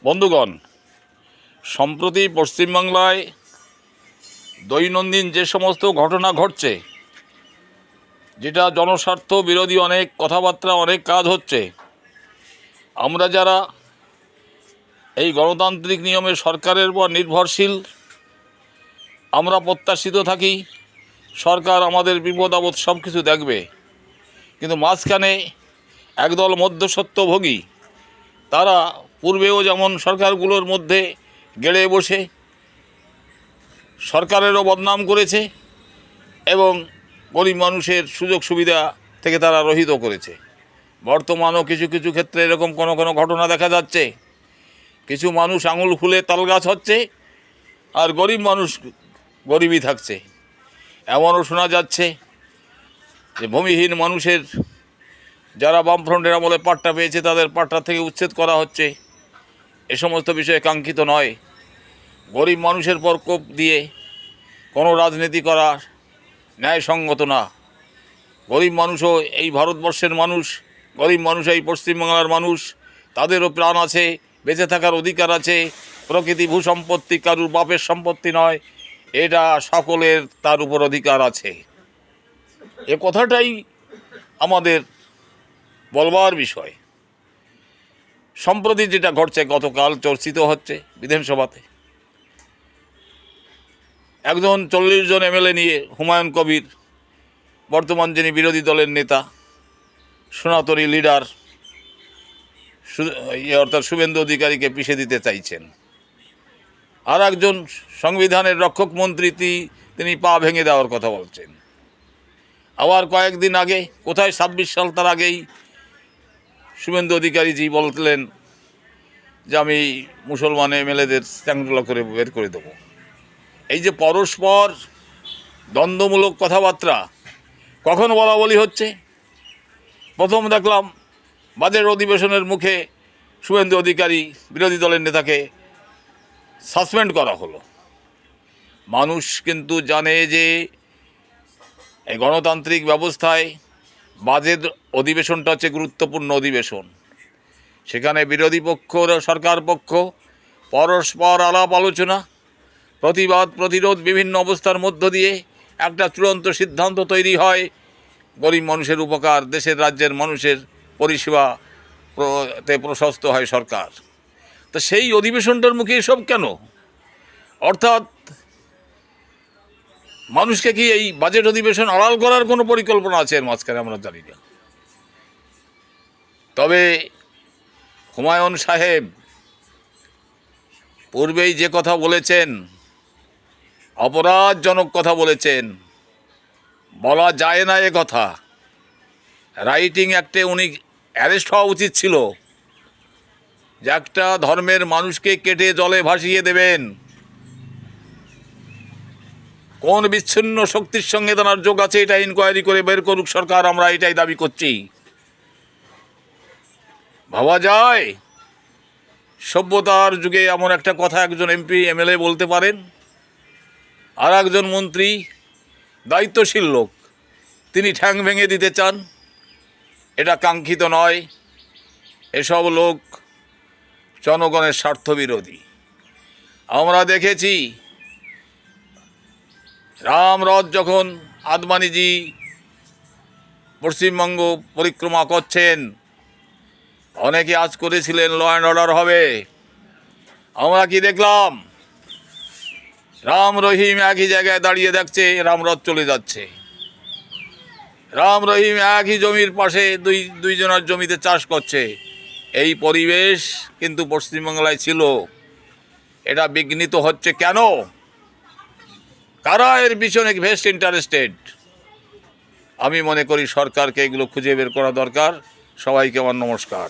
বন্ধুগণ, সম্প্রতি পশ্চিমবাংলায় দৈনন্দিন যে সমস্ত ঘটনা ঘটছে, যেটা জনস্বার্থ বিরোধী অনেক কথাবার্তা, অনেক কাজ হচ্ছে, আমরা যারা এই গণতান্ত্রিক নিয়মে সরকারের উপর নির্ভরশীল, আমরা প্রত্যাশিত থাকি সরকার আমাদের বিপদ আপদ সব কিছু দেখবে। কিন্তু মাঝখানে একদল মধ্যস্বত্বভোগী, তারা পূর্বেও যেমন সরকারগুলোর মধ্যে গেড়ে বসে সরকারেরও বদনাম করেছে এবং গরিব মানুষের সুযোগ সুবিধা থেকে তারা রহিত করেছে। বর্তমানেও কিছু কিছু ক্ষেত্রে এরকম কোনো কোনো ঘটনা দেখা যাচ্ছে। কিছু মানুষ আঙুল ফুলে তালগাছ হচ্ছে আর গরিব মানুষ গরিবই থাকছে। এমনও শোনা যাচ্ছে যে ভূমিহীন মানুষের, যারা বামফ্রন্টের আমলে পাট্টা পেয়েছে, তাদের পাট্টা থেকে উচ্ছেদ করা হচ্ছে। এ সমস্ত বিষয়ে কাঙ্ক্ষিত নয়। গরিব মানুষের পর কোপ দিয়ে কোনো রাজনীতি করা ন্যায়সঙ্গত না। গরিব মানুষও এই ভারতবর্ষের মানুষ, গরিব মানুষ এই পশ্চিমবাংলার মানুষ, তাদেরও প্রাণ আছে, বেঁচে থাকার অধিকার আছে। প্রকৃতি ভূসম্পত্তি কারুর বাপের সম্পত্তি নয়, এটা সকলের তার উপর অধিকার আছে। এ কথাটাই আমাদের বলবার বিষয়। সম্প্রতি যেটা ঘটছে, গতকাল চর্চিত হচ্ছে বিধানসভাতে, একজন 40 জন এমএলএ নিয়ে হুমায়ুন কবির, বর্তমান যিনি বিরোধী দলের নেতা, সনাতনী লিডার, অর্থাৎ শুভেন্দু অধিকারীকে পিষে দিতে চাইছেন। আর একজন সংবিধানের রক্ষক মন্ত্রী, তিনি পা ভেঙে দেওয়ার কথা বলছেন। আবার কয়েকদিন আগে, কোথায় 26 সাল, তার আগেই শুভেন্দু অধিকারীজি বললেন যে আমি মুসলমান এমএলএদের চ্যাংদোলা করে বের করে দেবো। এই যে পরস্পর দ্বন্দ্বমূলক কথাবার্তা কখন বলা বলি হচ্ছে। প্রথম দেখলাম বাজেট অধিবেশনের মুখে শুভেন্দু অধিকারী, বিরোধী দলের নেতাকে সাসপেন্ড করা হলো। মানুষ কিন্তু জানে যে এই গণতান্ত্রিক ব্যবস্থায় বাজেট অধিবেশনটা হচ্ছে গুরুত্বপূর্ণ অধিবেশন। সেখানে বিরোধী পক্ষ ও সরকার পক্ষ পরস্পর আলাপ আলোচনা, প্রতিবাদ প্রতিরোধ, বিভিন্ন অবস্থার মধ্য দিয়ে একটা চূড়ান্ত সিদ্ধান্ত তৈরি হয়। গরিব মানুষের উপকার, দেশের রাজ্যের মানুষের পরিষেবাতে প্রশস্ত হয় সরকার। তো সেই অধিবেশনটার মুখে এসব কেন? অর্থাৎ মানুষকে কি এই বাজেট অধিবেশন আড়াল করার কোনো পরিকল্পনা আছে এর মাঝখানে? আমরা জানি না। তবে হুমায়ুন সাহেব পূর্বেই যে কথা বলেছেন, অপরাধজনক কথা বলেছেন, বলা যায় না এ কথা। রাইটিং অ্যাক্টে উনি অ্যারেস্ট হওয়া উচিত ছিল, যে একটা ধর্মের মানুষকে কেটে জলে ভাসিয়ে দেবেন। কোন বিচ্ছিন্ন শক্তির সঙ্গে তার যোগ আছে, এটা ইনকোয়ারি করে বের করুক সরকার, আমরা এটাই দাবি করছি। ভাবা যায় সভ্যতার যুগে এমন একটা কথা একজন এমপি এমএলএ বলতে পারেন? আর একজন মন্ত্রী, দায়িত্বশীল লোক, তিনি ঠ্যাং ভেঙে দিতে চান? এটা কাঙ্ক্ষিত নয়। এসব লোক জনগণের স্বার্থবিরোধী। আমরা দেখেছি রামরথ যখন আদবানিজি পশ্চিমবঙ্গ পরিক্রমা করছেন, অনেকে আজ করেছিলেন ল অ্যান্ড অর্ডার হবে। আমরা কি দেখলাম? রাম রহিম একই জায়গায় দাঁড়িয়ে দেখছে রামরথ চলে যাচ্ছে। রাম রহিম একই জমির পাশে দুইজনের জমিতে চাষ করছে। এই পরিবেশ কিন্তু পশ্চিমবাংলায় ছিল। এটা বিঘ্নিত হচ্ছে কেন? কারা এর পিছনে বেস্ট ইন্টারেস্টেড? আমি মনে করি সরকারকে এগুলো খুঁজে বের করা দরকার। সবাইকে আমার নমস্কার।